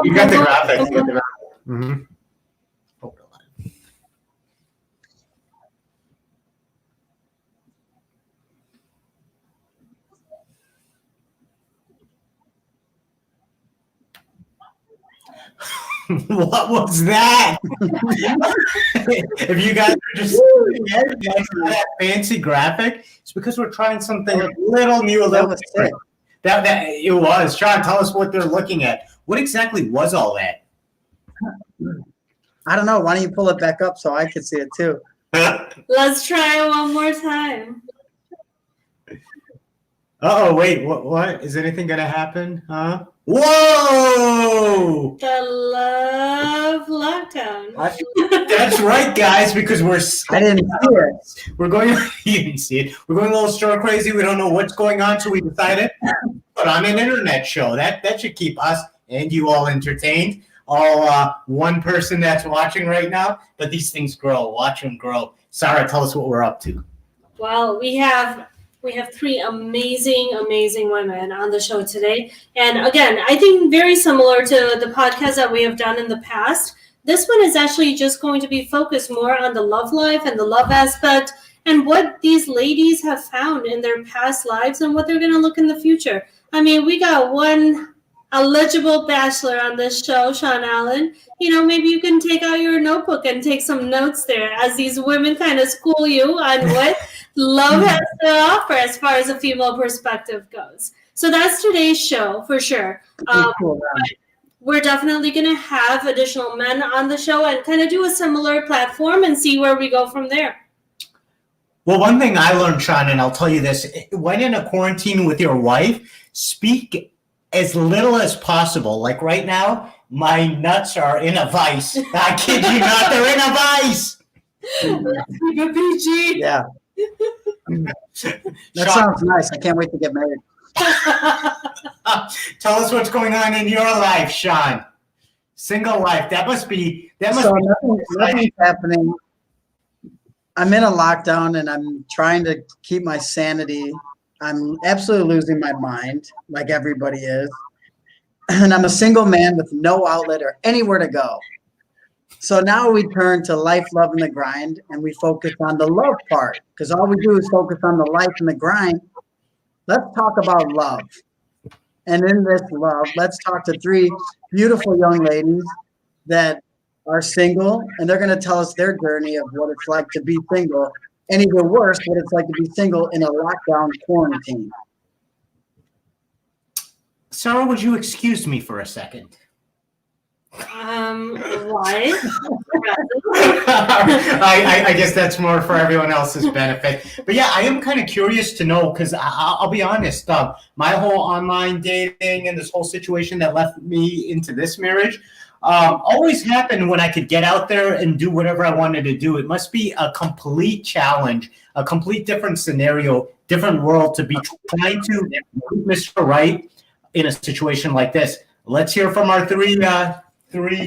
You got the graphic. You got the graphic. Mm-hmm. What was that? If you guys are just that fancy graphic, it's because we're trying something a little new, a little different. That it was. Sean, tell us what they're looking at. What exactly was all that? I don't know. Why don't you pull it back up so I can see it too? Let's try it one more time. Oh, wait. What? Is anything going to happen? Huh? Whoa! The love lockdown. That's right, guys, because I didn't see it. We're going, you didn't see it. We're going a little stir crazy. We don't know what's going on, so we decided put on an internet show. That should keep us and you all entertained. All one person that's watching right now, but these things grow. Watch them grow. Sarah, tell us what we're up to. Well, we have three amazing women on the show today. And again, I think very similar to the podcast that we have done in the past. This one is actually just going to be focused more on the love life and the love aspect and what these ladies have found in their past lives and what they're going to look in the future. I mean, we got one eligible bachelor on this show, Sean Allen. You know, maybe you can take out your notebook and take some notes there as these women kind of school you on what love has to offer as far as a female perspective goes. So that's today's show for sure. We're definitely going to have additional men on the show and kind of do a similar platform and see where we go from there. Well, one thing I learned, Sean, and I'll tell you this, when in a quarantine with your wife, speak as little as possible. Like right now, my nuts are in a vice. I kid you not, they're in a vice. Let's keep it PG. Yeah. That sounds nice. I can't wait to get married. Tell us what's going on in your life, Sean. Single life. That must be nothing's happening. I'm in a lockdown and I'm trying to keep my sanity. I'm absolutely losing my mind, like everybody is. And I'm a single man with no outlet or anywhere to go. So now we turn to life, love, and the grind, and we focus on the love part, because all we do is focus on the life and the grind. Let's talk about love. And in this love, let's talk to three beautiful young ladies that are single, and they're going to tell us their journey of what it's like to be single, and even worse, what it's like to be single in a lockdown quarantine. Sarah, would you excuse me for a second? Why? I guess that's more for everyone else's benefit. But yeah, I am kind of curious to know, because I'll be honest, my whole online dating and this whole situation that left me into this marriage always happened when I could get out there and do whatever I wanted to do. It must be a complete challenge, a complete different scenario, different world to be trying to meet Mr. Right in a situation like this. Let's hear from our three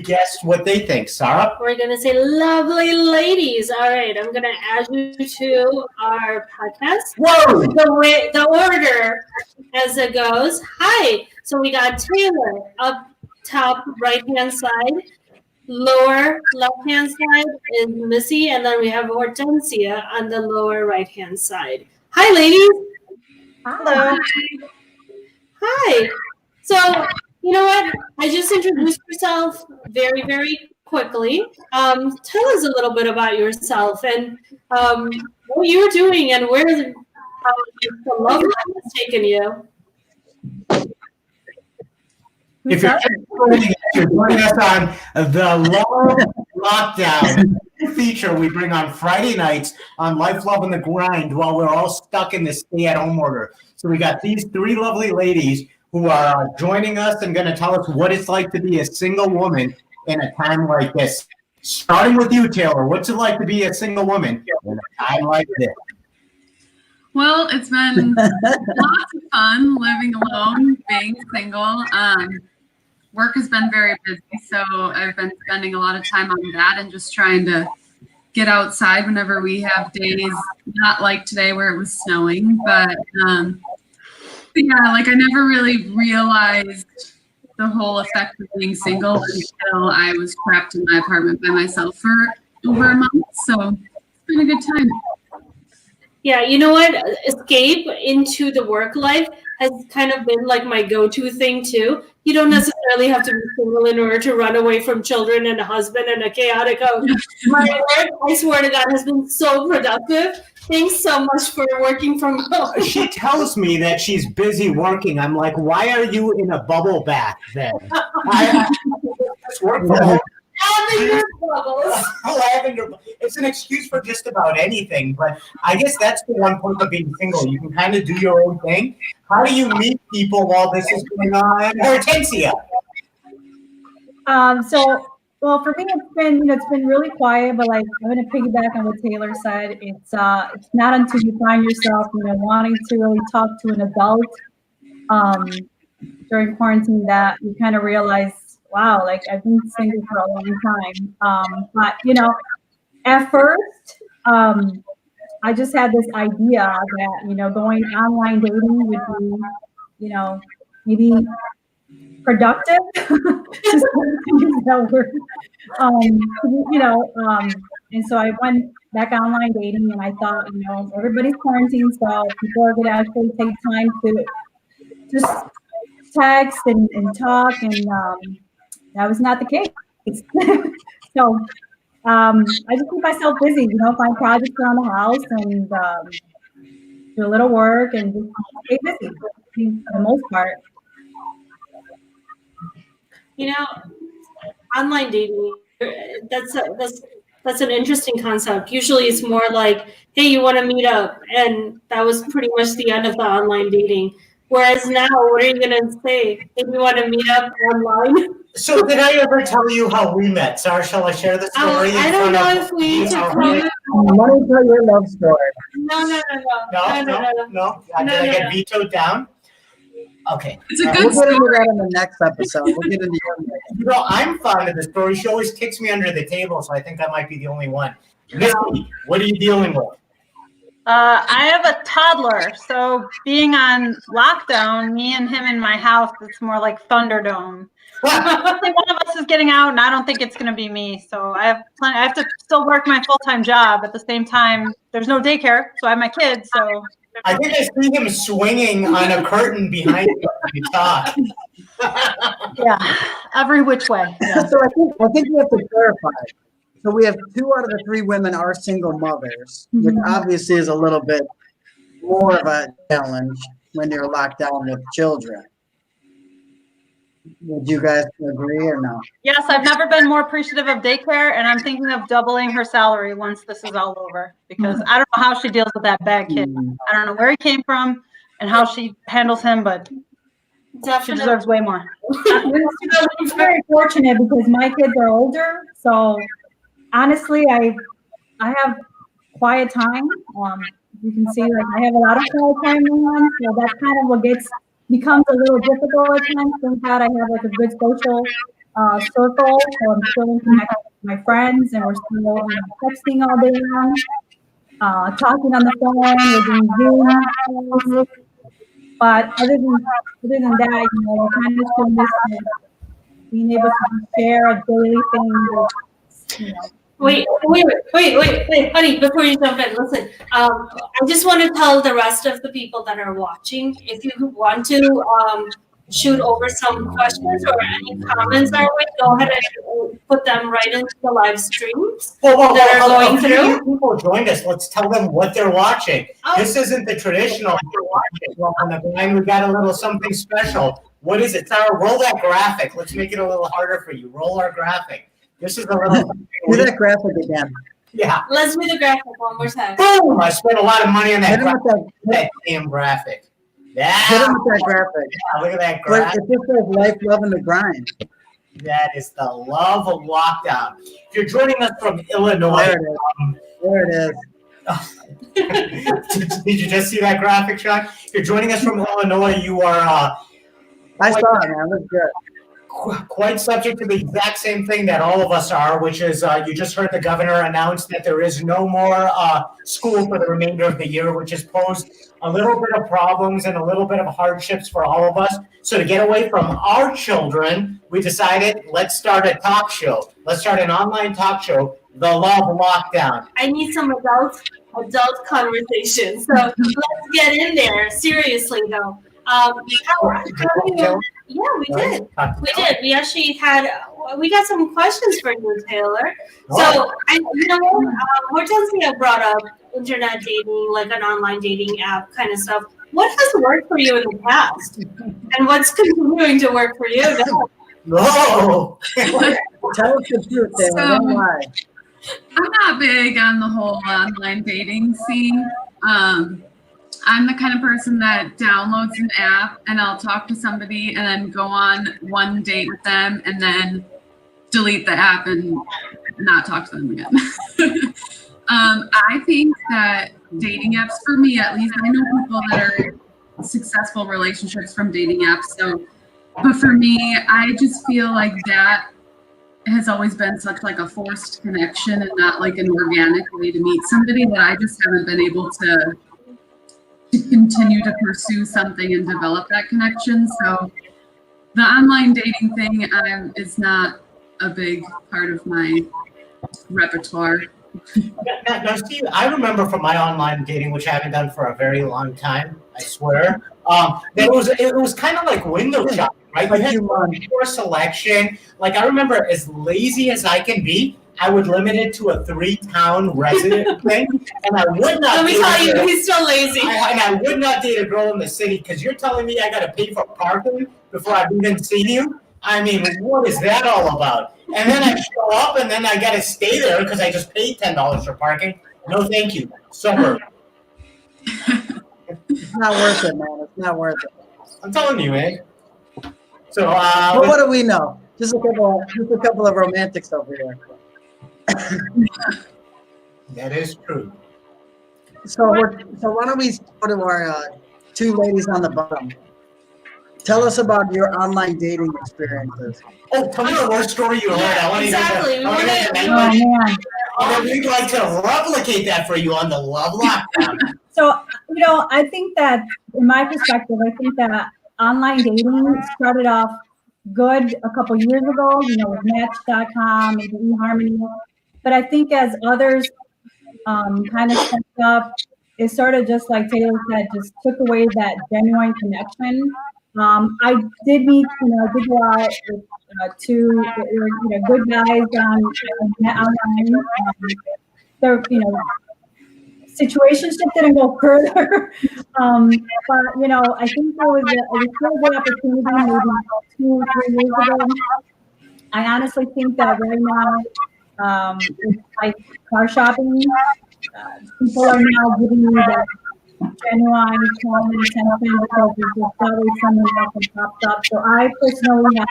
guests what they think. Sarah? We're going to say lovely ladies. All right, I'm going to add you to our podcast. Whoa! The order as it goes. Hi. So we got Taylor up top right-hand side. Lower left-hand side is Missy, and then we have Hortensia on the lower right-hand side. Hi, ladies. Hello. Hi. So, you know what? I just introduced yourself very, very quickly. Tell us a little bit about yourself and what you're doing and where the love has taken you. If you're joining us on the Love Lockdown feature we bring on Friday nights on Life, Love, and the Grind while we're all stuck in this stay-at-home order. So we got these three lovely ladies who are joining us and going to tell us what it's like to be a single woman in a time like this. Starting with you, Taylor, what's it like to be a single woman in a time like this? Well, it's been lots of fun living alone, being single. Work has been very busy, so I've been spending a lot of time on that and just trying to get outside whenever we have days, not like today where it was snowing, but yeah, like I never really realized the whole effect of being single until I was trapped in my apartment by myself for over a month. So it's been a good time. Yeah, you know what? Escape into the work life has kind of been like my go-to thing too. You don't necessarily have to be single in order to run away from children and a husband and a chaotic house. My work, I swear to God, has been so productive. Thanks so much for working from home. She tells me that she's busy working. I'm like, why are you in a bubble bath then? I just work from home. Lavender bubbles. Lavender. It's an excuse for just about anything, but I guess that's the one point of being single. You can kind of do your own thing. How do you meet people while this is going on? Hortensia. Well, for me, it's been really quiet, but like I'm gonna piggyback on what Taylor said. It's not until you find yourself, wanting to really talk to an adult during quarantine that you kind of realize, wow, like I've been single for a long time. But at first, I just had this idea that going online dating would be, maybe productive. Just use that word. And so I went back online dating, and I thought, everybody's quarantined, so people are gonna actually take time to just text and talk, and that was not the case. So I just keep myself busy, find projects around the house and do a little work and just stay busy for the most part. Online dating, that's an interesting concept. Usually it's more like, hey, you want to meet up, and that was pretty much the end of the online dating. Whereas now, what are you going to say? Hey, you want to meet up online? So did I ever tell you how we met? Sarah, shall I share the story? I don't know if we need to Let me tell your love story. No. No. Did I get vetoed down? Okay. It's a We'll good get into story. that in the next episode. We'll get into your I'm fond of the story. She always kicks me under the table, so I think I might be the only one. Misty, what are you dealing with? I have a toddler, so being on lockdown, me and him in my house, it's more like Thunderdome. Hopefully one of us is getting out, and I don't think it's going to be me. So I have to still work my full-time job at the same time. There's no daycare, so I have my kids. So I think I see him swinging on a curtain behind you when you talk. yeah, every which way. Yeah. So I think we have to clarify. So we have 2 out of the 3 women are single mothers, which obviously is a little bit more of a challenge when you're locked down with children. Would you guys agree or no? Yes, I've never been more appreciative of daycare, and I'm thinking of doubling her salary once this is all over, because I don't know how she deals with that bad kid. I don't know where he came from and how she handles him, but she Definitely. deserves way more. I'm very fortunate because my kids are older, so honestly, I have quiet time. You can see, like, I have a lot of quiet time on, so that's kind of what becomes a little difficult at times. Thank God I have like a good social circle, so I'm still in contact with my friends, and we're still texting all day long, talking on the phone, we're doing Zoom. But other than that, I kind of still miss being able to share a daily thing. Wait, honey, before you jump in, listen, I just want to tell the rest of the people that are watching, if you want to shoot over some questions or any comments our way, go ahead and put them right into the live streams that are going through. People joined us. Let's tell them what they're watching. Oh. This isn't the traditional. Well, on the blind, we got a little something special. What is it? Sarah, roll that graphic. Let's make it a little harder for you. Roll our graphic. This is a little. Do that graphic again. Yeah. Let's do the graphic one more time. Boom! I spent a lot of money on that Hit him with graphic. That damn graphic. Hit Yeah. him with that graphic. Look at that But graphic. it just says life, love, and the grind. That is the love of lockdown. If you're joining us from Illinois, There it is. did you just see that graphic, Chuck? If you're joining us from Illinois, you are I saw it, man. It looks good. quite subject to the exact same thing that all of us are, which is you just heard the governor announce that there is no more school for the remainder of the year, which has posed a little bit of problems and a little bit of hardships for all of us. So to get away from our children, we decided, let's start a talk show. Let's start an online talk show, The Love Lockdown. I need some adult conversation. So let's get in there. Seriously though. Yeah, we did. We actually we got some questions for you, Taylor. So, Hortensia brought up internet dating, like an online dating app kind of stuff. What has worked for you in the past? And what's continuing to work for you now? No! Tell us the truth, Taylor. Don't lie. I'm not big on the whole online dating scene. I'm the kind of person that downloads an app and I'll talk to somebody and then go on one date with them and then delete the app and not talk to them again. I think that dating apps, for me at least, I know people that are successful relationships from dating apps. But for me, I just feel like that has always been such like a forced connection and not like an organic way to meet somebody that I just haven't been able to continue to pursue something and develop that connection. So the online dating thing is not a big part of my repertoire. Now, Steve, I remember from my online dating, which I haven't done for a very long time, I swear, that it was kind of like window shopping, right? You had more selection. Like, I remember, as lazy as I can be, I would limit it to a 3-town resident thing, and I would not. Let me tell you, he's still lazy. And I would not date a girl in the city because you're telling me I got to pay for parking before I've even seen you. I mean, what is that all about? And then I show up, and then I got to stay there because I just paid $10 for parking. No, thank you. Suburb. It's not worth it, man. It's not worth it. I'm telling you, man. So, but what do we know? Just a couple of romantics over here. That is true. So why don't we go to our two ladies on the bottom? Tell us about your online dating experiences. Oh, tell me the worst story you heard. I want exactly. We'd like to replicate that for you on the Love Lockdown. So, I think that, in my perspective, I think that online dating started off good a couple years ago, with Match.com and eHarmony. But I think as others kind of stepped up, it sort of just like Taylor said, just took away that genuine connection. I did meet, I did go out with two, good guys online. Situations just didn't go further. But, I think there was a really good opportunity maybe 2-3 years ago. I honestly think that right now, it's like car shopping. People are now giving you that genuine common attention because there's just always someone else that pops up. So I personally have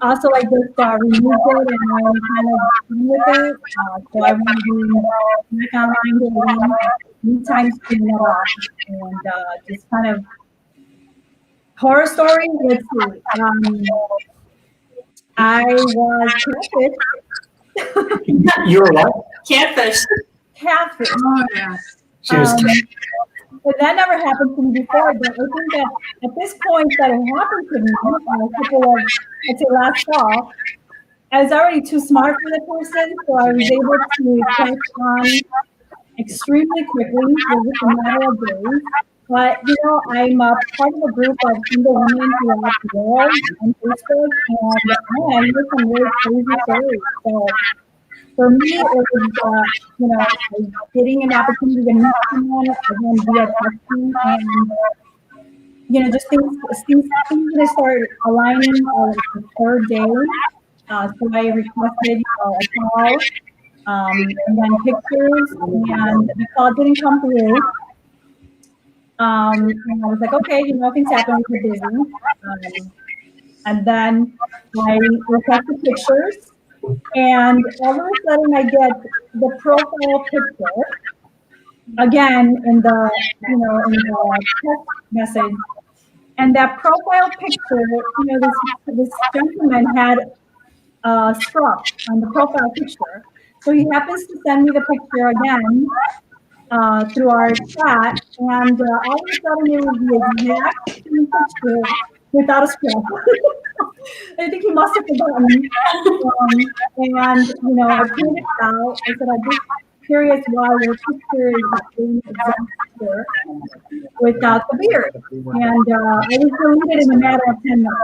also like just removed it and I'm kind of done with it. So I want to do like online dating, new times clean it off, and just kind of horror story. Let's see. I was catfish. You were what? Catfish. Catfish. Oh, yeah. She was But that never happened to me before. But I think that at this point that it happened to me, a couple of, I'd say last fall, I was already too smart for the person, so I was able to catch on extremely quickly, just a matter of days. But, I'm a part of a group of single women throughout the world on Facebook, and I hear some really crazy stories. So for me, it was, getting an opportunity to meet someone, again, via texting, and, just things that start aligning the third day. So I requested a call, and then pictures, and the call didn't come through. And I was like, okay, things happen, we're busy. And then I requested pictures, and all of a sudden I get the profile picture again in the, in the text message. And that profile picture, this gentleman had a scrub on the profile picture. So he happens to send me the picture again through our chat, and all of a sudden it was the exact same picture without a scrub. I think he must have forgotten. And I printed it out. I said, I'm just curious why your picture is the same exact picture without the beard. And it was deleted in a matter of 10 minutes.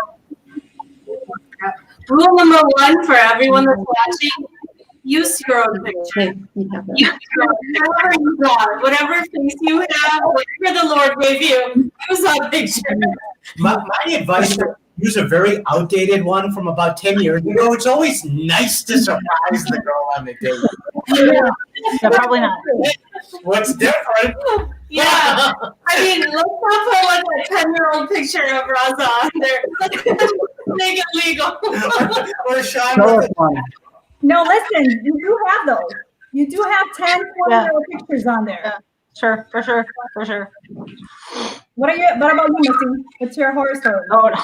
Rule number one for everyone that's watching: use your own picture. Whatever you got, whatever face you have, whatever the Lord gave you, use that picture. My advice: use a very outdated one from about 10 years ago. It's always nice to surprise the girl on the date. Yeah, probably not. What's different? Yeah, I mean, let's not put like a 10-year-old picture of Raza on there. Make it legal. Or Sean. Show us one. No, listen, you do have those. You do have 10, 20-year-old pictures on there. Yeah. Sure, for sure. What about you, Missy? What's your horror story? Oh, no.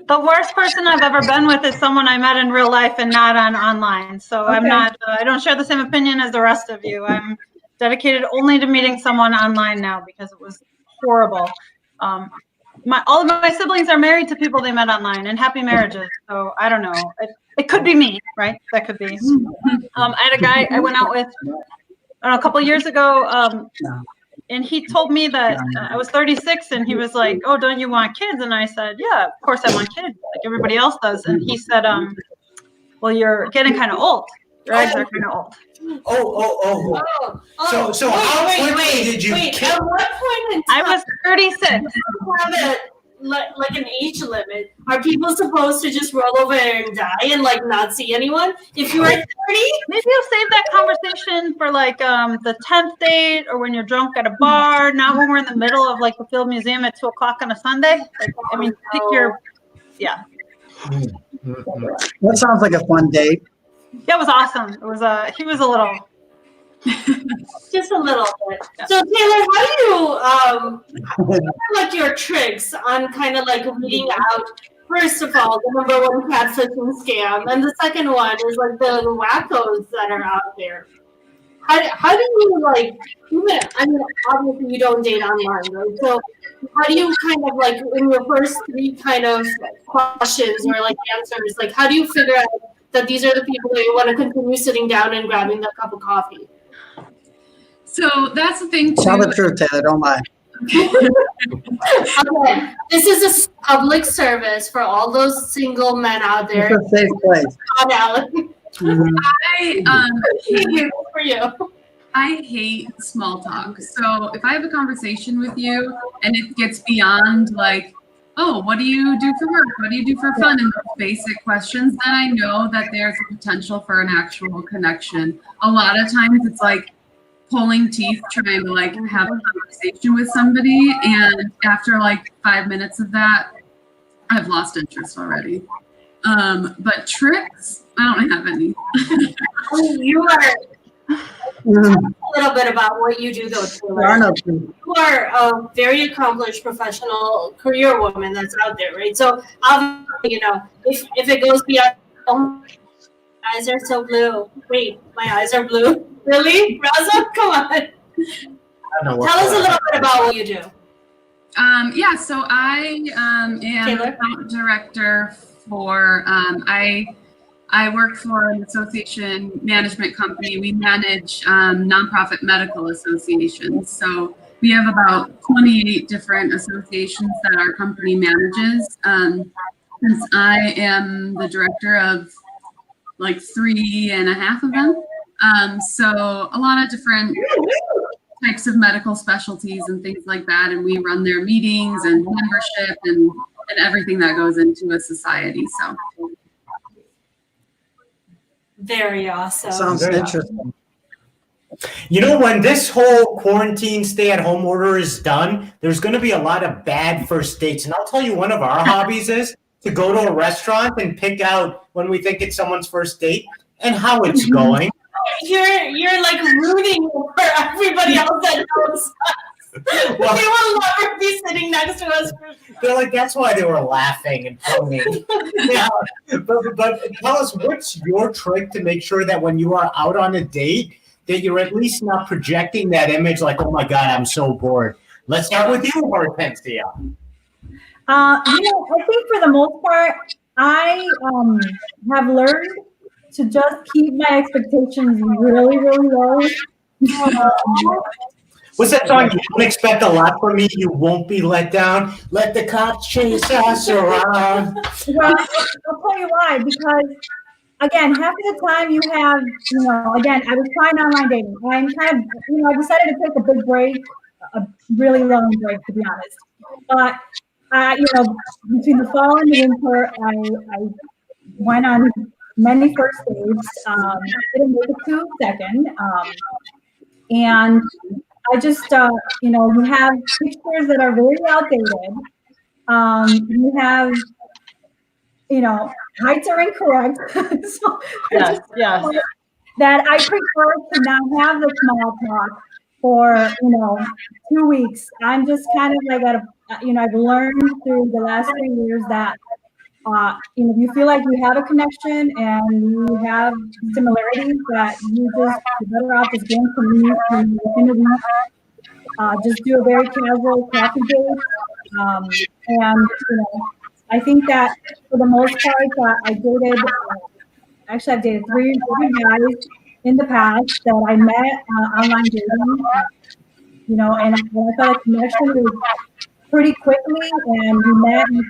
The worst person I've ever been with is someone I met in real life and not online. So I'm Okay. not, I don't share the same opinion as the rest of you. I'm dedicated only to meeting someone online now because it was horrible. All of my siblings are married to people they met online and happy marriages. So I don't know. It could be me, right? That could be. I had a guy I went out with a couple years ago. And he told me that I was 36 and he was like, oh, don't you want kids? And I said, yeah, of course I want kids like everybody else does. And he said, well, you're getting kind of old. Your eyes are kind of old. So how quickly did you Wait, kill? at what point in I time was 36. have it like an age limit? Are people supposed to just roll over and die and like not see anyone? If you were 30, Maybe you'll save that conversation for like the 10th date or when you're drunk at a bar, not when we're in the middle of like the Field Museum at 2:00 on a Sunday. Like, I mean, pick your, yeah. That sounds like a fun date. That was awesome. It was he was a little. just a little bit. So Taylor, how do you like your tricks on kind of like weeding out? First of all, the number one catfishing scam, and the second one is like the wackos that are out there. How do you like? Even I mean, obviously you don't date online, right? So how do you kind of like in your first three kind of questions or like answers, like how do you figure out that these are the people that you want to continue sitting down and grabbing that cup of coffee? So that's the thing too. Tell the truth, Taylor. Don't lie. Okay, this is a public service for all those single men out there. It's a safe place. Not Alan. For you. I hate small talk. So if I have a conversation with you and it gets beyond like, oh, what do you do for work? What do you do for fun? And those basic questions, then I know that there's a potential for an actual connection. A lot of times it's like pulling teeth trying to like have a conversation with somebody, and after like 5 minutes of that, I've lost interest already. But tricks, I don't have any. You are a little bit about what you do though, Taylor. There are no truth. You are a very accomplished professional career woman that's out there, right? So obviously, you know, if it goes beyond, oh, my eyes are so blue. Wait, my eyes are blue. Really? Raza? Come on. Tell us a little bit about what you do. Yeah, so I am Taylor? account director for, I work for an association management company. We manage nonprofit medical associations. So we have about 28 different associations that our company manages. Since I am the director of like 3.5 of them. So a lot of different types of medical specialties and things like that. And we run their meetings and membership and everything that goes into a society. So. Very awesome. Sounds Very interesting. You know, when this whole quarantine stay-at-home order is done, there's going to be a lot of bad first dates. And I'll tell you, one of our hobbies is to go to a restaurant and pick out when we think it's someone's first date and how it's going. You're like rooting for everybody else that knows. Well, They will never be sitting next to us. they're like, that's why they were laughing and pointing. Yeah, but tell us, what's your trick to make sure that when you are out on a date, that you're at least not projecting that image like, oh my God, I'm so bored. Let's start with you, Hortensia. I think for the most part, I have learned to just keep my expectations really, really low. What's that song? You don't expect a lot from me, you won't be let down. Let the cops chase us around. Well, I'll tell you why, because again, half of the time you have, again, I was trying online dating. I'm kind of, I decided to take a big break, a really long break, to be honest. But, between the fall and the winter, I went on many first dates, didn't make it to second. And I just, you have pictures that are very outdated. You have, heights are incorrect. So Yes, yes. that I prefer to not have the small talk for, 2 weeks. I'm just kind of like I've learned through the last 3 years that, you feel like you have a connection and you have similarities that you're better off just going to meet within a week. Just do a very casual coffee date. And, I think that for the most part, I dated, actually I've dated three guys in the past that I met online dating, and I felt a connection was pretty quickly, and we met and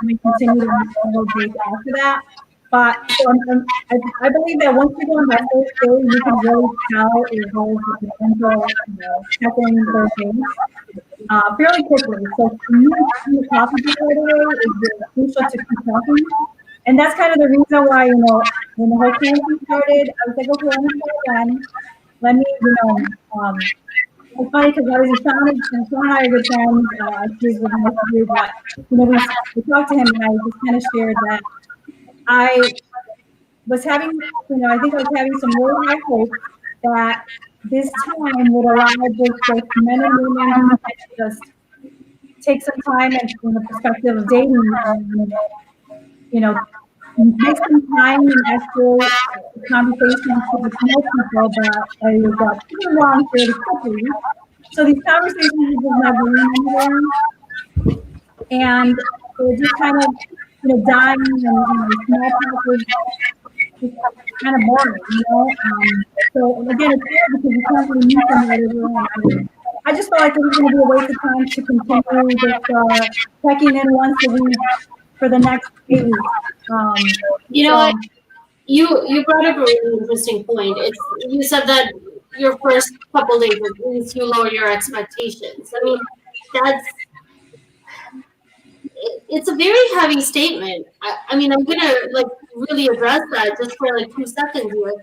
we continued on several dates after that. But I believe that once you go on that first date, you can really tell if there's a potential, second, third date, fairly quickly. So for me, the coffee date right away is crucial to keep talking. And that's kind of the reason why, when the whole campaign started, I was like, okay, let me try again. Let me, it's funny because I was in Sean and I are good friends. She's with most of you, but, we talked to him and I just kind of shared that I was having, I think I was having some really high hopes that this time would allow both men and women to just take some time and from the perspective of dating and, make some time and extra conversations with most people that I got too long fairly quickly. So these conversations are just not going anywhere. And so just kind of, dying and small talk was just kind of boring, So again, it's weird because you can't really meet somebody everywhere. I just felt like it was going to be a waste of time to continue just checking in once a week for the next 8 weeks. What? You brought up a really interesting point. You said that your first couple days, at least you lower your expectations. I mean, it's a very heavy statement. I mean, I'm gonna really address that just for 2 seconds here.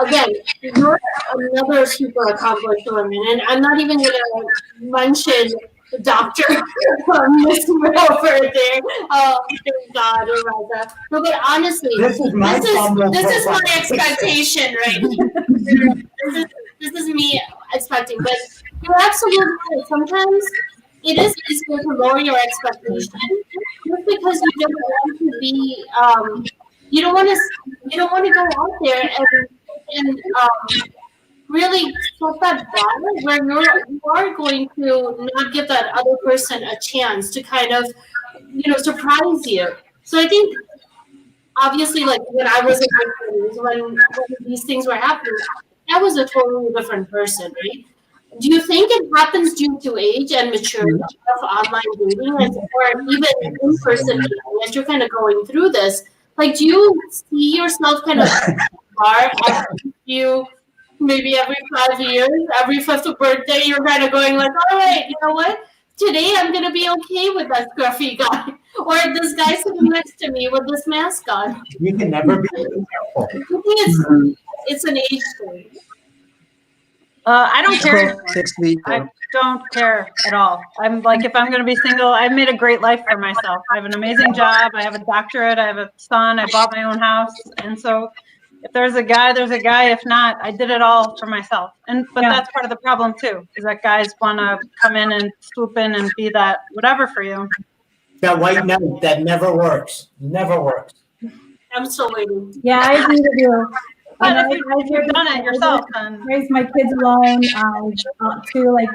Again, you're another super accomplished woman, and I'm not even gonna mention the doctor, Miss over there. Oh, thank God, Raza. No, but honestly, This is my expectation, right? this is me expecting, but you're absolutely right. Sometimes it is easier to lower your expectations just because you don't want to be, you don't want to go out there and really set that bar where you are going to not give that other person a chance to kind of, surprise you. So I think, obviously, when I was in my 20s, when these things were happening, I was a totally different person, right? Do you think it happens due to age and maturity of online dating, or even in-person dating, as you're kind of going through this? Do you see yourself kind of bar you maybe every 5 years, every 5th birthday, you're kind of going all right, you know what? Today I'm going to be okay with that scruffy guy. Or this guy sitting next to me with this mask on. You can never be careful. I think it's an age thing. I don't care. 6 weeks. I don't care at all. I'm if I'm going to be single, I've made a great life for myself. I have an amazing job. I have a doctorate. I have a son. I bought my own house. And so If there's a guy, there's a guy. If not, I did it all for myself. But Yeah. that's part of the problem too, is that guys want to come in and swoop in and be that whatever for you. That white knight that never works. Never works. I'm still waiting. Yeah, I agree with you. But And if you've done it yourself, then raise my kids alone too. Like,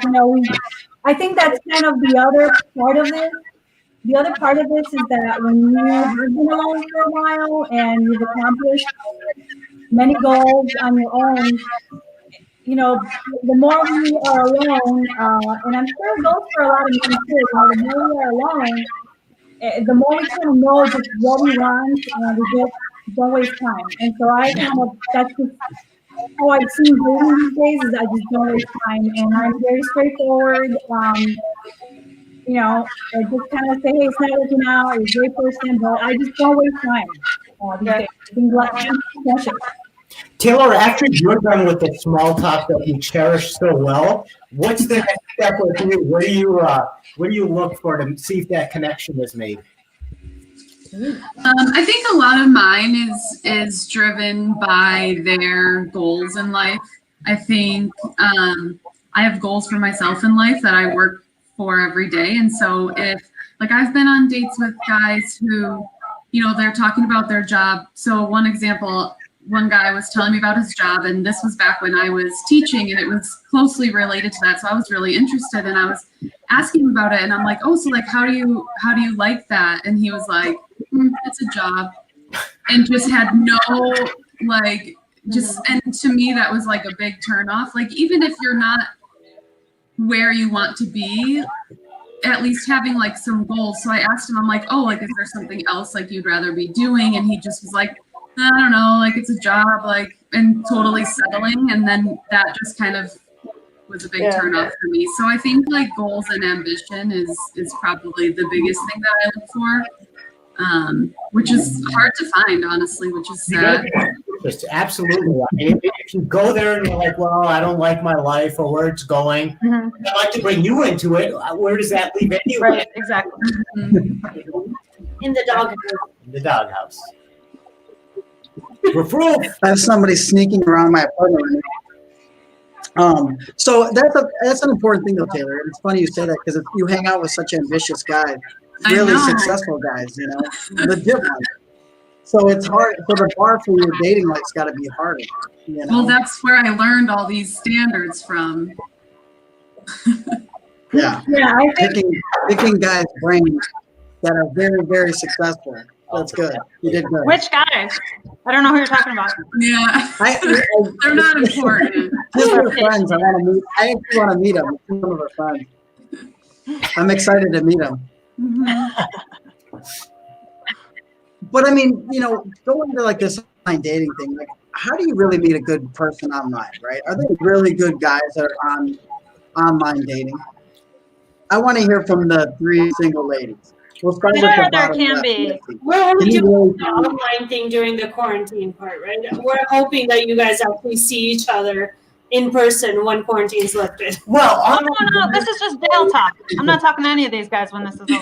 I think that's kind of the other part of it. The other part of this is that when you have been alone for a while and you've accomplished many goals on your own, the more we are alone, and I'm sure it goes for a lot of men too, the more we are alone, the more we kind of know just what we want, and we just don't waste time. And so that's just how I've seen dating these days, is I just don't waste time, and I'm very straightforward. I just kind of say, hey, it's not working out, you're a great person, but I just don't waste time. These days. Things like precious. Taylor, after you're done with the small talk that you cherish so well, what's the next step with you? What do you look for to see if that connection is made? I think a lot of mine is driven by their goals in life. I think I have goals for myself in life that I work for every day. And so if, like, I've been on dates with guys who, they're talking about their job. So one example, one guy was telling me about his job, and this was back when I was teaching, and it was closely related to that. So I was really interested, and I was asking him about it, and I'm like, oh, so like, how do you like that? And he was like, it's a job, and just had no, like, and to me, that was like a big turn off. Like, even if you're not where you want to be, at least having like some goals. So I asked him, I'm like, oh, like, is there something else like you'd rather be doing? And he just was like, I don't know, like, it's a job, like, and totally settling. And then that just kind of was a big turn off for me. So I think like goals and ambition is probably the biggest thing that I look for, which is hard to find, honestly, which is sad. Just absolutely. If you go there and you're like, well, I don't like my life or where it's going, I'd like to bring you into it. Where does that leave anyway? right, exactly. In the dog. In the doghouse. We're proof. I have somebody sneaking around my apartment. So that's an important thing though, Taylor. And it's funny you say that, because if you hang out with such ambitious guys, really successful guys, legit ones. So it's hard. So the bar for your dating life's got to be harder. Well, that's where I learned all these standards from. Yeah. Yeah, I think Picking guys' brains that are very, very successful. That's good. You did good. Which guys? I don't know who you're talking about. Yeah, I they're not important. just her friends. I want to meet. I actually want to meet them. Some of her friends. I'm excited to meet them. But I mean, going to like this online dating thing, like, how do you really meet a good person online, right? Are there really good guys that are on online dating? I want to hear from the 3 single ladies. We'll start with the Sure, there bottom can left. be. We're only Can you doing really the online thing during the quarantine part, right? We're hoping that you guys actually see each other in person when quarantine's lifted. Well, Oh, no, this is just Dale talk. I'm not talking to any of these guys when this is over.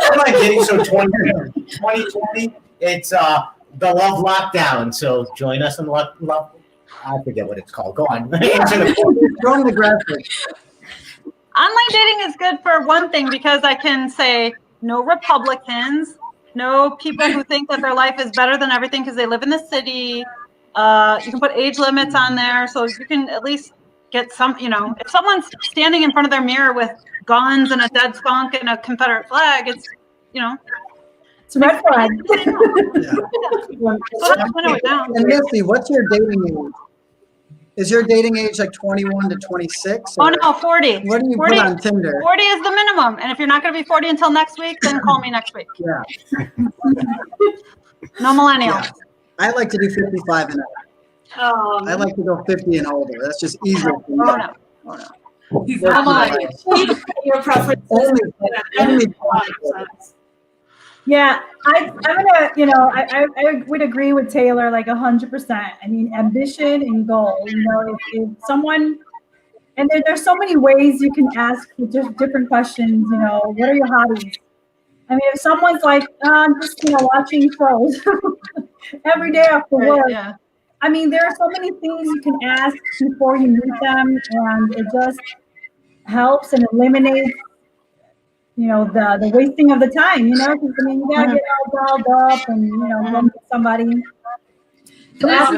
online dating, so 2020, it's the love lockdown. So join us in love. I forget what it's called. Go on. Answer the Throwing the graphic. Online dating is good for one thing, because I can say no Republicans, no people who think that their life is better than everything because they live in the city. You can put age limits on there, so you can at least get some, if someone's standing in front of their mirror with guns and a dead skunk and a Confederate flag, it's, it's a red flag. so that's winnow it down. And Missy, what's your dating age? Is your dating age like 21 to 26? Oh no, 40. What do you 40, put on Tinder? 40 is the minimum, and if you're not going to be 40 until next week, then call me next week. Yeah. No millennials. Yeah. I like to do 55 and up. I like to go 50 and older. That's just easier for me. Oh no. Oh no. He's That's not my lying. life. Your preferences. Only Yeah, I'm gonna, I would agree with Taylor like 100%. I mean, ambition and goal. If someone, and there's so many ways you can ask just different questions. What are your hobbies? I mean, if someone's like, I'm just watching shows, every day after work. Yeah. I mean, there are so many things you can ask before you meet them, and it just helps and eliminates, the wasting of the time, because I mean, you gotta get all dolled up and, go meet somebody. So I ask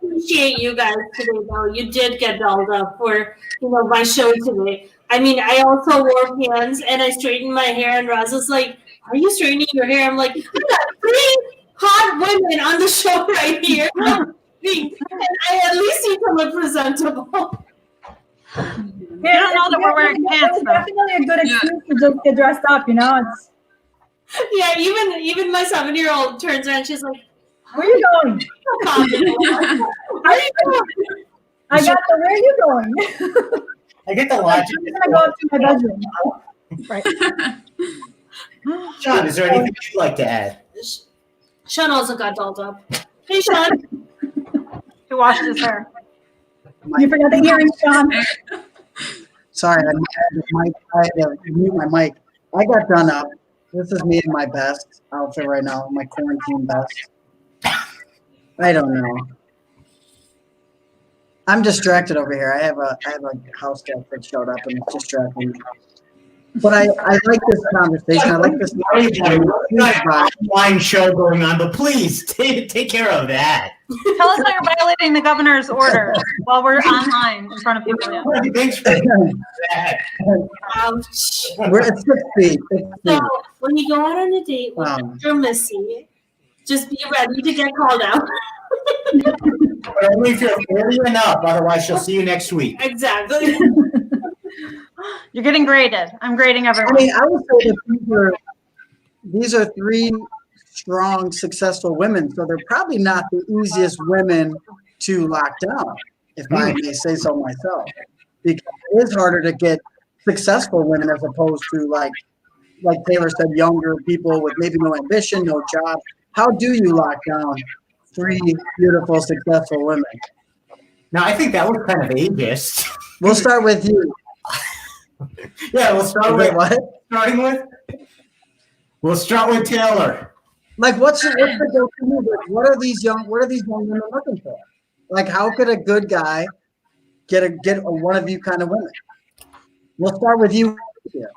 appreciate you guys today, though. You did get dolled up for, my show today. I mean, I also wore pants and I straightened my hair, and Roz was like, "Are you straightening your hair?" I'm like, "I got 3 hot women on the show right here, and I at least need to look presentable." You don't know that we're wearing pants, It's though. definitely a good excuse to just get dressed up, It's Yeah, even my 7-year-old turns around and she's like, where you going? "How are you doing?" I got the where you going? I get the logic. I'm gonna go up to my bedroom. Sean, is there anything you'd like to add? Sean also got dolled up. Hey, Sean. He washed his hair. You forgot the earrings, Sean. Sorry, I had to mute my mic. I got done up. This is me in my best outfit right now, my quarantine best. I don't know. I'm distracted over here. I have a house guest that showed up and it's distracting me. But I like this conversation. I like this. We've got an online show going on, but please take care of that. Tell us how you're violating the governor's order while we're online in front of people. Yeah. Thanks for that. Ouch. It's 6 feet. 6 feet. So when you go out on a date with Dr. Missy, just be ready to get called out. But only if you're 40 and up. Otherwise, she'll see you next week. Exactly. You're getting graded. I'm grading I everyone. mean, I would say that these are 3 strong, successful women, so they're probably not the easiest women to lock down, if I may say so myself. Because it is harder to get successful women as opposed to like Taylor said, younger people with maybe no ambition, no job. How do you lock down 3 beautiful, successful women? Now, I think that was kind of ageist. We'll start with you. Yeah, we'll start with what? starting with. We'll start with Taylor. Like, what's the go-to move? Like, what are these young women looking for? Like, how could a good guy get a one of you kind of women? We'll start with you. Here.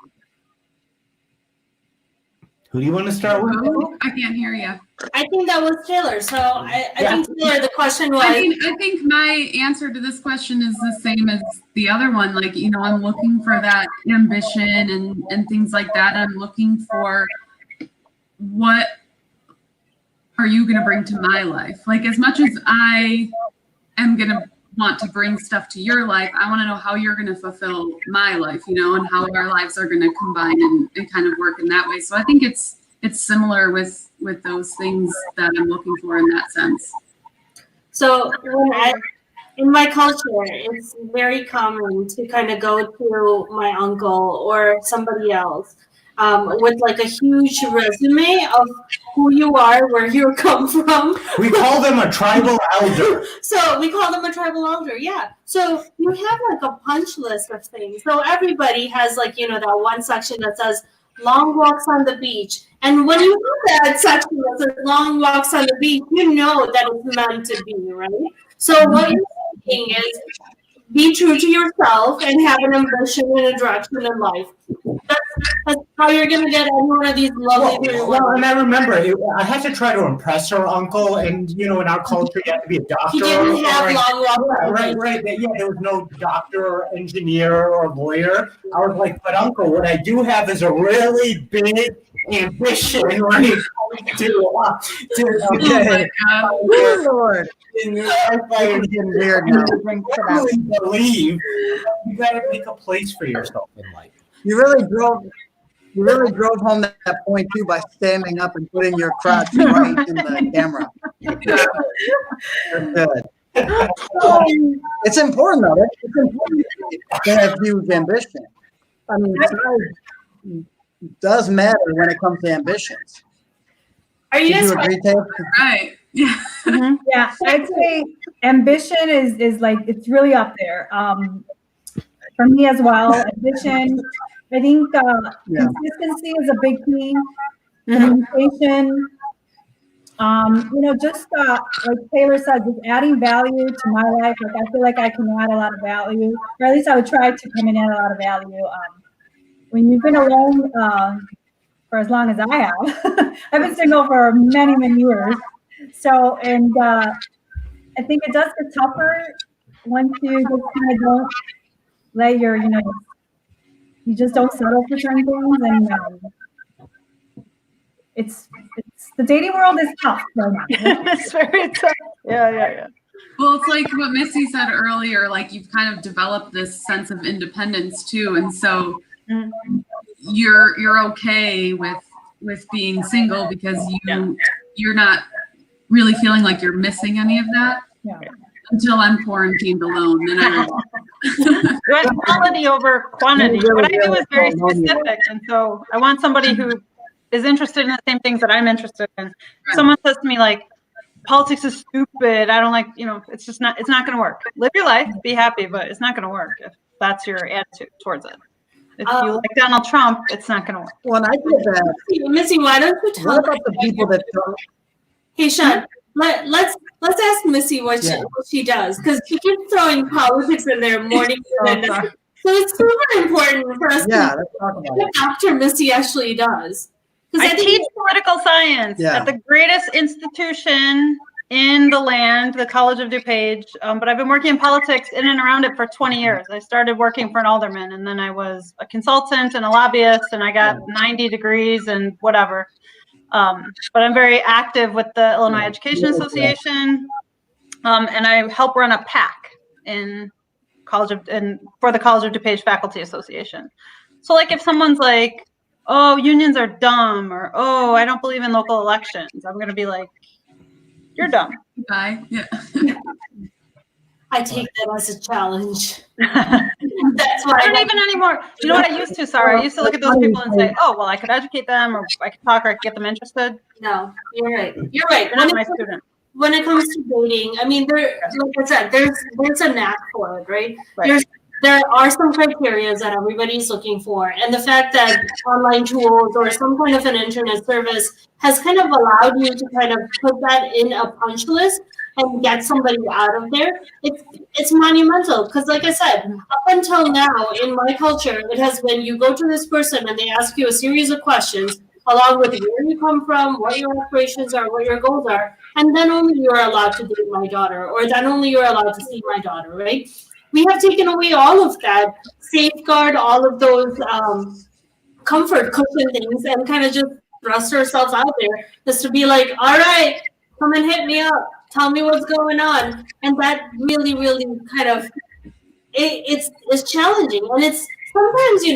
Who do you want to start with? Oh, I can't hear you. I think that was Taylor. So I think Taylor, the question was. I think my answer to this question is the same as the other one. Like, I'm looking for that ambition and things like that. I'm looking for what are you going to bring to my life? Like, as much as I am going to want to bring stuff to your life, I want to know how you're going to fulfill my life, and how our lives are going to combine and kind of work in that way. So I think it's similar with those things that I'm looking for in that sense. So in my culture, it's very common to kind of go to my uncle or somebody else with like a huge resume of who you are, where you come from. We call them a tribal elder. So we call them a tribal elder, yeah. So you have like a punch list of things. So everybody has like, that one section that says long walks on the beach. And when you have that section that says long walks on the beach, you know that it's meant to be, right? So what you're saying is be true to yourself and have an ambition and a direction in life. That's how you're going to get any one of these lovely Well, and I remember, I had to try to impress her uncle, and in our culture, you have to be a doctor. He didn't have long walks. Right. Yeah, there was no doctor or engineer or lawyer. I was like, but uncle, what I do have is a really big ambition, right? Okay. Good Lord. It's getting weird now. I really believe you got to make a place for yourself in life. You really drove home that point too by standing up and putting your crotch right in the camera. That's good. It's important though. It's important to have huge ambition. I mean, size does matter when it comes to ambitions. Are you Do guys you agree, Taylor? Right. Yeah. Yeah, I'd say ambition is like, it's really up there. For me as well, ambition, I think consistency is a big key. Communication, Just like Taylor said, just adding value to my life. Like I feel like I can add a lot of value, or at least I would try to come in and add a lot of value. When you've been alone for as long as I have, I've been single for many, many years. So, and I think it does get tougher once you just kind of don't let you just don't settle for certain things, and it's the dating world is tough right now. It's very tough. Yeah. Well, it's like what Missy said earlier, like you've kind of developed this sense of independence too. And so you're okay with being single because you're not really feeling like you're missing any of that. Yeah. Until I'm quarantined alone, then I will. Good quality over quantity. What I do is very specific, and so I want somebody who is interested in the same things that I'm interested in. If someone says to me like, politics is stupid, I don't like, it's not going to work. Live your life, be happy, but it's not going to work if that's your attitude towards it. If you like Donald Trump, it's not going to work. When I get that, Missy, why don't you tell what about the people that don't? Hey, Sean, let's ask Missy what she does, because she keeps throwing politics in there morning and night. So it's super important for us to Let's talk about what Dr. Missy actually does. I teach political science at the greatest institution in the land, the College of DuPage. But I've been working in politics in and around it for 20 years. I started working for an alderman, and then I was a consultant and a lobbyist, and I got 90 degrees and whatever. But I'm very active with the Illinois Education Association, and I help run a PAC for the College of DuPage Faculty Association. So like if someone's like, oh, unions are dumb, or oh, I don't believe in local elections, I'm going to be like, you're dumb. Bye. Yeah. I take that as a challenge. That's why I don't even anymore. You know what I used to, Sarah? I used to look at those people and say, oh, well, I could educate them, or I could talk, or I could get them interested. No, you're right. You're right. They're not my student. When it comes to dating, I mean, like I said, there's a knack for it, right? There are some criteria that everybody's looking for, and the fact that online tools or some kind of an internet service has kind of allowed you to kind of put that in a punch list and get somebody out of there, it's monumental. Because like I said, up until now in my culture, it has been you go to this person and they ask you a series of questions along with where you come from, what your aspirations are, what your goals are, and then only you're allowed to date my daughter, or then only you're allowed to see my daughter, right? We have taken away all of that, safeguard all of those comfort cushion things, and kind of just thrust ourselves out there just to be like, all right, come and hit me up. Tell me what's going on. And that really, really kind of, it's challenging. And it's sometimes, you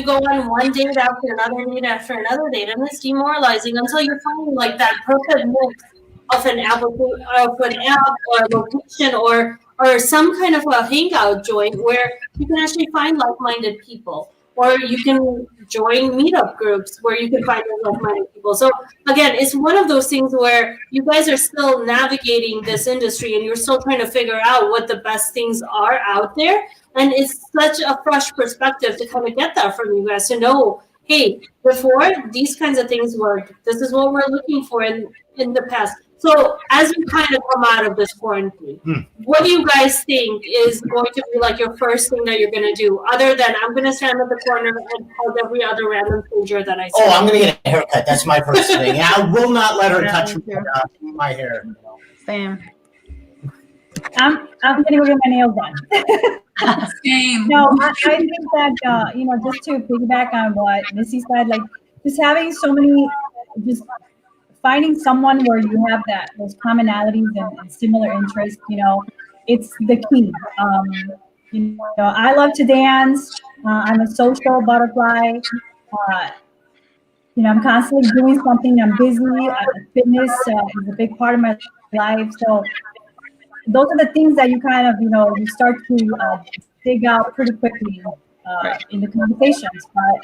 go on one date after another date after another date, and it's demoralizing until you find like that perfect mix of an app or a location or some kind of a hangout joint where you can actually find like-minded people, or you can join meetup groups where you can find like-minded people. So again, it's one of those things where you guys are still navigating this industry and you're still trying to figure out what the best things are out there. And it's such a fresh perspective to kind of get that from you guys to know, hey, before these kinds of things worked, this is what we're looking for in the past. So as you kind of come out of this quarantine, what do you guys think is going to be like your first thing that you're going to do, other than I'm going to stand at the corner and hug every other random stranger that I see? Oh, I'm going to get a haircut. That's my first thing. And I will not let her touch my hair. Same. I'm going to go get my nails done. Same. No, I think that, just to piggyback on what Missy said, like just having so many, just finding someone where you have those commonalities and similar interests, it's the key. I love to dance. I'm a social butterfly. I'm constantly doing something. I'm busy. Fitness is a big part of my life. So those are the things that you kind of, you start to dig out pretty quickly in the conversations. But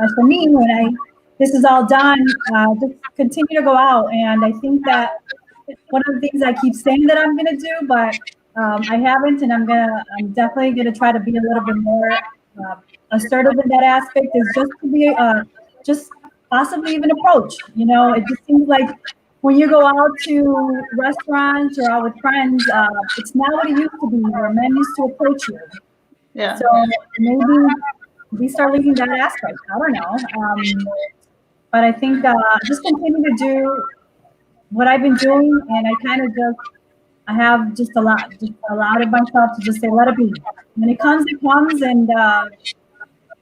as for me, when this is all done, just continue to go out. And I think that one of the things I keep saying that I'm going to do, but I haven't, and I'm definitely going to try to be a little bit more assertive in that aspect, is just to be, just possibly even approach. It just seems like when you go out to restaurants or out with friends, it's not what it used to be where men used to approach you. Yeah. So maybe we start leaving that aspect. I don't know. But I think just continue to do what I've been doing, and I have just allowed myself to just say, let it be. When it comes, and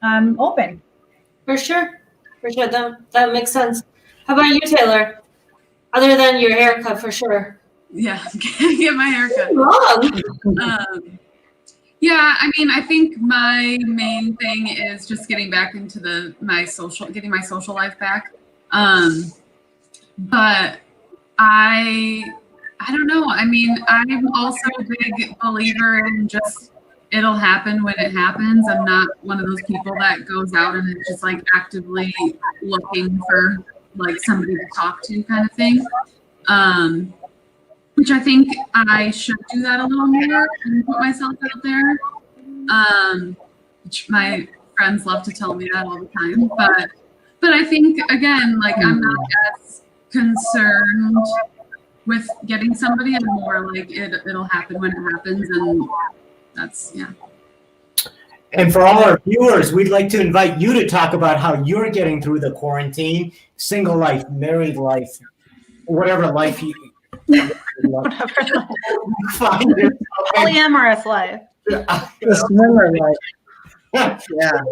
I'm open. For sure. That makes sense. How about you, Taylor? Other than your haircut, for sure. Yeah, get my haircut. Wrong. Yeah, I mean, I think my main thing is just getting back into getting my social life back. But I don't know. I mean, I'm also a big believer in just it'll happen when it happens. I'm not one of those people that goes out and is just like actively looking for like somebody to talk to kind of thing. Which I think I should do that a little more and put myself out there. Which my friends love to tell me that all the time. But I think again, like I'm not as concerned with getting somebody and more like it'll happen when it happens, and that's And for all our viewers, we'd like to invite you to talk about how you're getting through the quarantine, single life, married life, whatever life you find yourself in. Polyamorous life. The swimmer life. Yeah.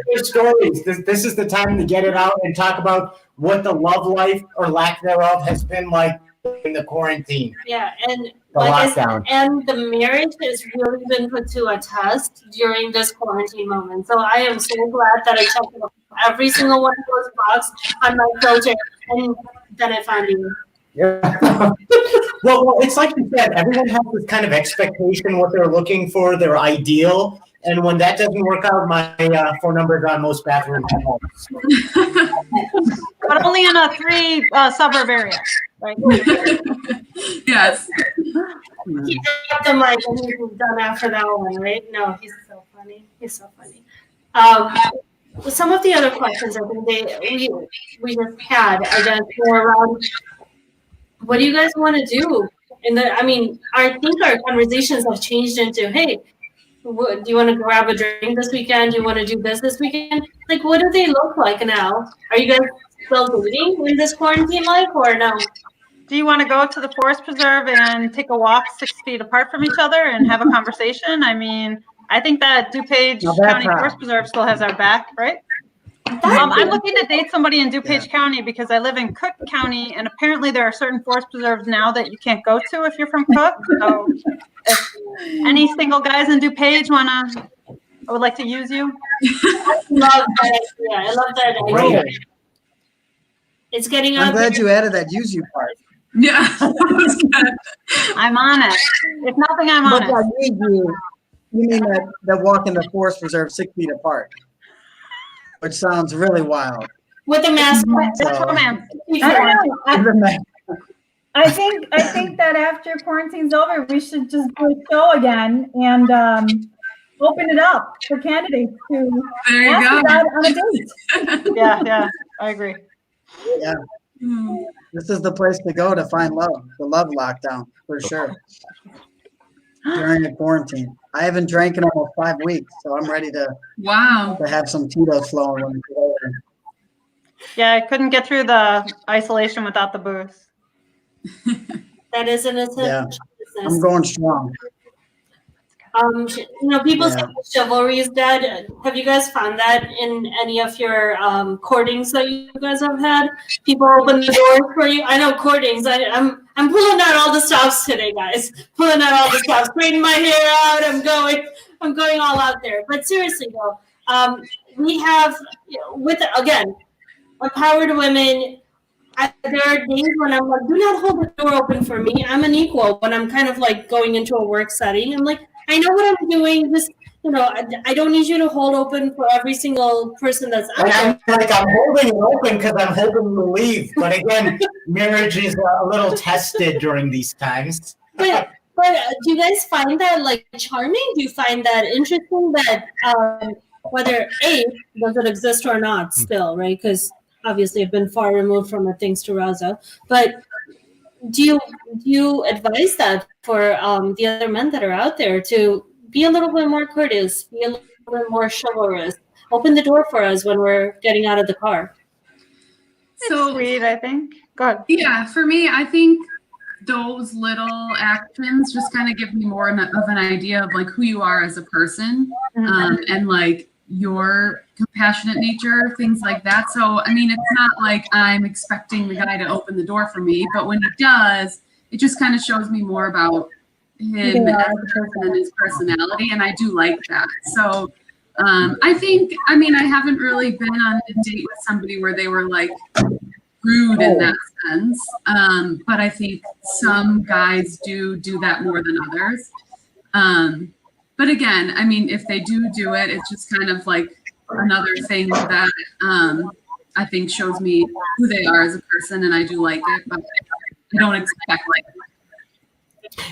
Your stories. This is the time to get it out and talk about what the love life or lack thereof has been like in the quarantine. Yeah, and The like I lockdown. said, and the marriage has really been put to a test during this quarantine moment. So I am so glad that I checked every single one of those boxes on my filter, and then I found you. Yeah. Well, it's like you said, everyone has this kind of expectation, what they're looking for, their ideal. And when that doesn't work out, my phone number is on most bathroom homes. But only in a 3 suburb area, right? yes. He dropped the mic and he's done after that one, right? No, he's so funny. He's so funny. Some of the other questions I think we just had are just more around what do you guys want to do? I think our conversations have changed into, hey, do you want to grab a drink this weekend? Do you want to do this weekend? Like, what do they look like now? Are you guys still dating in this quarantine life or no? Do you want to go to the forest preserve and take a walk 6 feet apart from each other and have a conversation? I mean, I think that DuPage County Forest Preserve still has our back, right? I'm looking to date somebody in DuPage County because I live in Cook County, and apparently there are certain forest preserves now that you can't go to if you're from Cook. So if any single guys in DuPage I would like to use you. I love that idea. Great. It's getting I'm out glad there. you added that use you part. Yeah. I'm on it. If nothing, I'm on But I it. need you. You mean that walk in the forest preserve 6 feet apart, which sounds really wild. With a mask. That's romance. I don't know. I I think that after quarantine's over, we should just do a show again and open it up for candidates to There you ask go. us out on a date. Yeah, I agree. Yeah, Hmm. this is the place to go to find love. The love lockdown for sure. During the quarantine, I haven't drank in almost 5 weeks, so I'm ready to Wow. have some Tito's flowing when we get over. Yeah, I couldn't get through the isolation without the booze. That is an essential Yeah. business. I'm going strong. People say Yeah. chivalry is dead. Have you guys found that in any of your courtings that you guys have had? People open the doors for you. I know courtings. I'm pulling out all the stops today, guys. Pulling out all the stops, straightening my hair out. I'm going all out there. But seriously though, we have empowered women. There are days when I'm like, do not hold the door open for me. I'm an equal when I'm kind of like going into a work setting. I'm like, I know what I'm doing. Just, I don't need you to hold open for every single person that's out there. I'm holding it open because I'm hoping to leave. But again, marriage is a little tested during these times. But do you guys find that like charming? Do you find that interesting that whether does it exist or not still, right? Because obviously I've been far removed from it thanks to Raza. But do you advise that for the other men that are out there to be a little bit more courteous, be a little bit more chivalrous, open the door for us when we're getting out of the car? It's sweet, I think. Go ahead. Yeah, for me, I think those little actions just kind of give me more of an idea of like who you are as a person, and like your compassionate nature, things like that. So, I mean, it's not like I'm expecting the guy to open the door for me, but when he does, it just kind of shows me more about him as a person and his personality, and I do like that. So, I think, I mean, I haven't really been on a date with somebody where they were like rude in that sense, but I think some guys do that more than others. But again, I mean, if they do it, it's just kind of like another thing that I think shows me who they are as a person, and I do like it, but I don't expect like.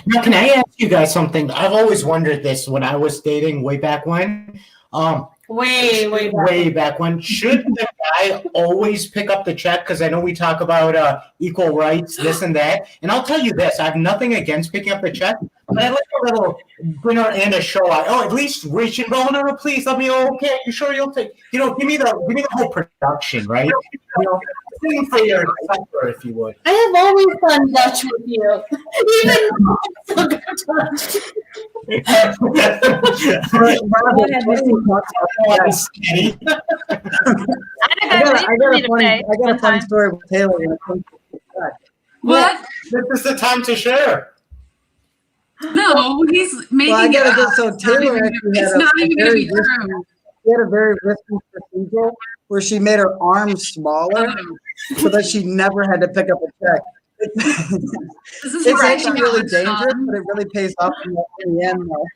Now, can I ask you guys something? I've always wondered this when I was dating way back when. Way back when. Should the guy always pick up the check? Because I know we talk about equal rights, this and that. And I'll tell you this: I have nothing against picking up the check, but I like a little dinner and a show. At least reach and go. Oh, no, please let me. Oh, okay, you sure you'll take? You know, give me the whole production, right? You know, sing for your supper, if you would. I have always done Dutch with you, even I got a fun story with Taylor. What? This is the time to share. No, he's making Well, I gotta it go. up. So Taylor actually It's had not a even going to very be true. She had a very risky procedure where she made her arms smaller so that she never had to pick up a check. This is It's why I actually think really that was dangerous, Sean. but it really pays off in the end, though.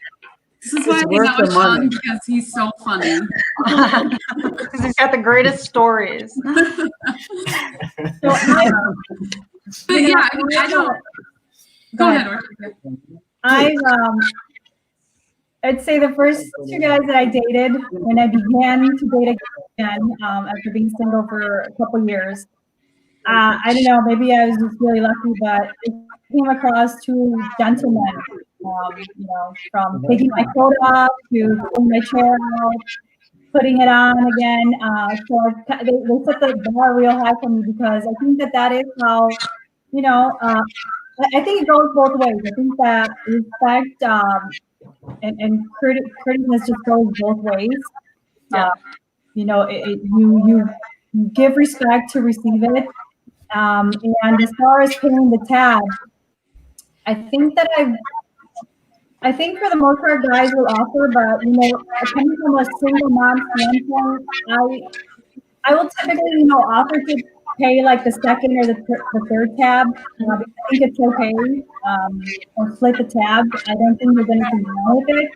This is why I It's think worth that the was Sean, money. because he's so funny. Because he's got the greatest stories. So But yeah, I don't. Go ahead, Orchid. I'd say the first two guys that I dated when I began to date again, after being single for a couple years, I don't know, maybe I was just really lucky, but I came across two gentlemen, you know, from taking my coat off to pulling my chair out, putting it on again. So they set the bar real high for me, because I think that is how, you know, I think it goes both ways. I think that respect and courteousness just goes both ways. You know, you give respect to receive it. And as far as paying the tab, I think for the most part, guys will offer, but, you know, coming from a single mom standpoint, I will typically, you know, offer to pay like the second or the third tab. I think it's okay, or split the tab. I don't think there's anything wrong with it.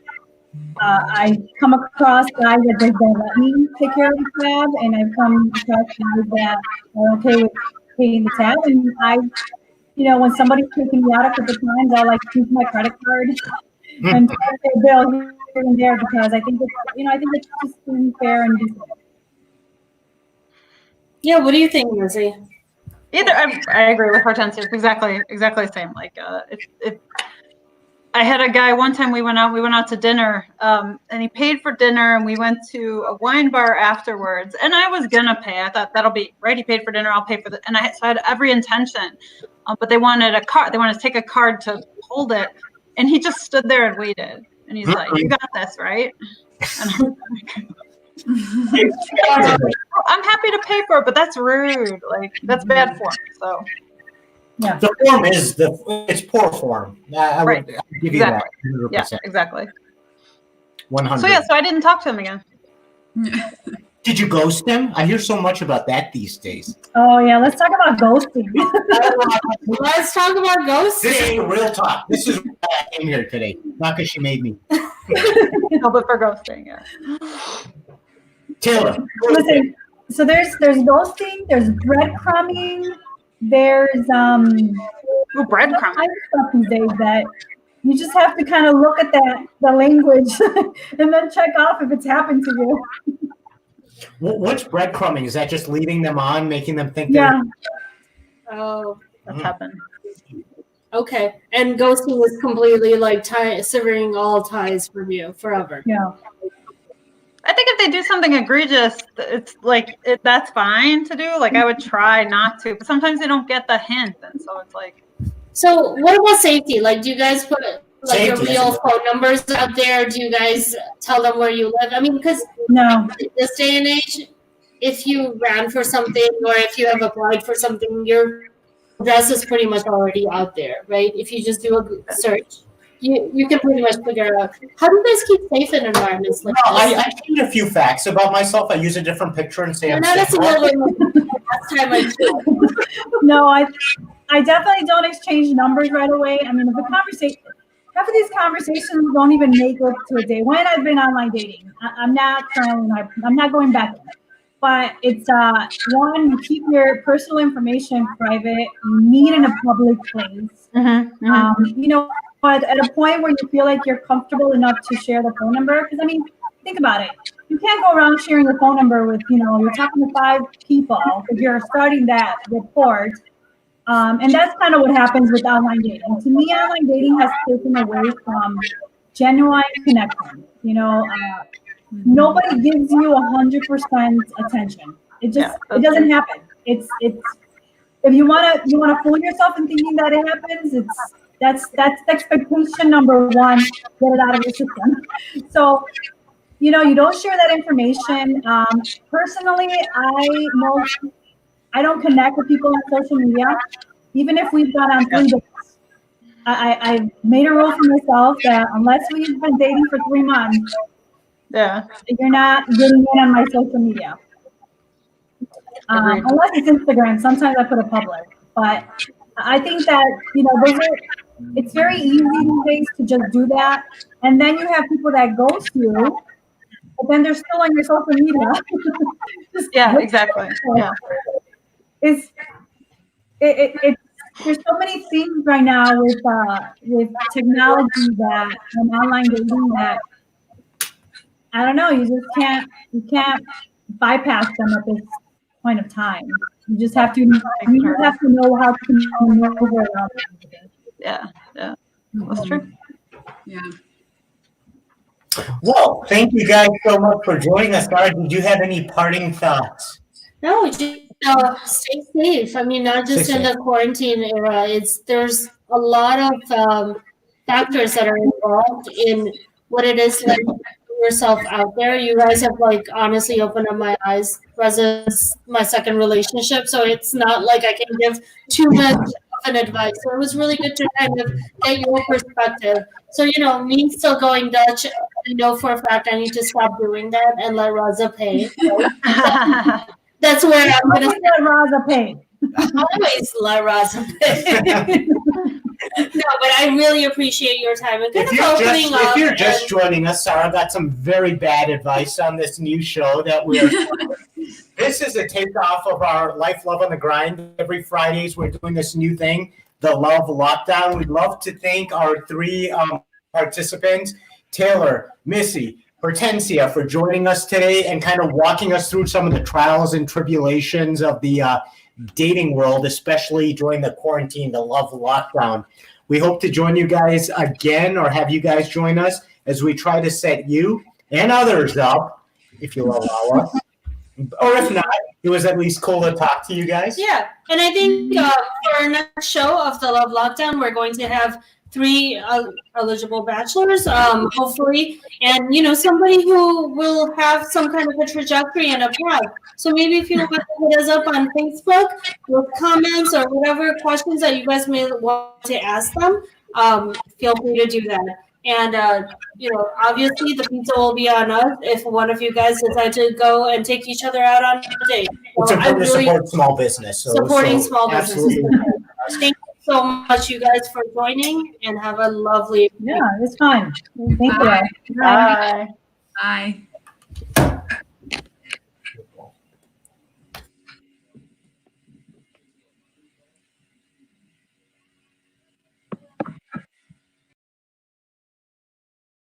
I come across guys that just don't let me take care of the tab, and I've come across guys that are okay with paying the tab. And you know, when somebody's taking me out a couple times, I'll like use my credit card and pay a bill here and there, because I think it's just being fair and decent. Yeah, what do you think, Lizzie? I agree with Hortensia. It's exactly the same. Like, if I had a guy one time, we went out to dinner, and he paid for dinner, and we went to a wine bar afterwards, and I was gonna pay. I thought that'll be right. He paid for dinner, I'll pay for so I had every intention, but they wanted a card. They wanted to take a card to hold it, and he just stood there and waited, and he's like, "You got this, right?" And I'm like, I'm happy to pay for it, but that's rude. Like, that's bad form. So Yeah. The form is it's poor form. I would give you that. 100%. yeah, exactly. 100. So I didn't talk to him again. Did you ghost him? I hear so much about that these days. Oh yeah, let's talk about ghosting. Let's talk about This is ghosting. real talk. This is why I came here today. Not because she made me. No, but for ghosting, yeah. Taylor. Listen, so there's ghosting, there's breadcrumbing, there's Ooh, breadcrumb. kind of stuff these days that you just have to kind of look at the language and then check off if it's happened to you. What's breadcrumbing? Is that just leading them on, making them think Yeah. Oh, That's happened. Okay. And ghosting is completely like severing all ties from you forever. Yeah. I think if they do something egregious, it's like that's fine to do. Like I would try not to, but sometimes they don't get the hint, and so it's like. So what about safety? Like, do you guys put like your Safety, real yes. phone numbers out there? Do you guys tell them where you live? I mean, because No. this day and age, if you ran for something or if you have applied for something, your address is pretty much already out there, right? If you just do a search, you can pretty much figure out. How do you guys keep safe in environments like No, this? I change a few facts about myself. I use a different picture and say You're I'm not as single. well last time I checked. No, I definitely don't exchange numbers right away. I mean, if the conversation, half of these conversations don't even make it to a day. When I've been online dating, I'm not going back in. But it's one, you keep your personal information private. You meet in a public place. You know, but at a point where you feel like you're comfortable enough to share the phone number, because I mean, think about it. You can't go around sharing your phone number with, you know, you're talking to 5 people because you're starting that report. And that's kind of what happens with online dating. To me, online dating has taken away from genuine connection. You know, nobody gives you 100% attention. It just it doesn't happen. It's if you wanna fool yourself in thinking that it happens, that's expectation number one. Get it out of your system. So, you know, you don't share that information. Personally, I don't connect with people on social media, even if we've gone on 3 dates. I made a rule for myself that unless we've been dating for 3 months, you're not getting in on my social media. Unless it's Instagram, sometimes I put a public. But I think that, you know, it's very easy these days to just do that. And then you have people that ghost you, but then they're still on your social media. Yeah, exactly. Yeah. It's there's so many things right now with technology that and online dating that I don't know, you can't bypass them at this point of time. You just have to know how to maneuver around them. Yeah, that's true. Yeah. Well, thank you guys so much for joining us. Sarah, did you have any parting thoughts? No, just stay safe. I mean, not just in the quarantine era. There's a lot of factors that are involved in what it is like to put yourself out there. You guys have like honestly opened up my eyes. Reza's my second relationship, so it's not like I can give too much of an advice. So it was really good to kind of get your perspective. So, you know, me still going Dutch, I know for a fact I need to stop doing that and let Reza pay. That's where I'm going to let Raza pay. always let Raza pay. No, but I really appreciate your time and kind of opening up. If you're just joining us, Sarah got some very bad advice on this new show that we're. This is a takeoff of our Life, Love on the Grind. Every Fridays, we're doing this new thing, the Love Lockdown. We'd love to thank our 3 participants, Taylor, Missy, Hortensia, for joining us today and kind of walking us through some of the trials and tribulations of the dating world, especially during the quarantine, the Love Lockdown. We hope to join you guys again or have you guys join us as we try to set you and others up, if you'll allow us. Or if not, it was at least cool to talk to you guys. Yeah, and I think for our next show of the Love Lockdown, we're going to have 3 eligible bachelors, hopefully, and you know, somebody who will have some kind of a trajectory and a path. So maybe if you want to hit us up on Facebook with comments or whatever questions that you guys may want to ask them, feel free to do that. And you know, obviously the pizza will be on us if one of you guys decide to go and take each other out on a date. It's important to support small business. Supporting small absolutely. businesses. Thank you so much, you guys, for joining, and have a lovely. Yeah, it's fun. Thank you. Bye. Bye.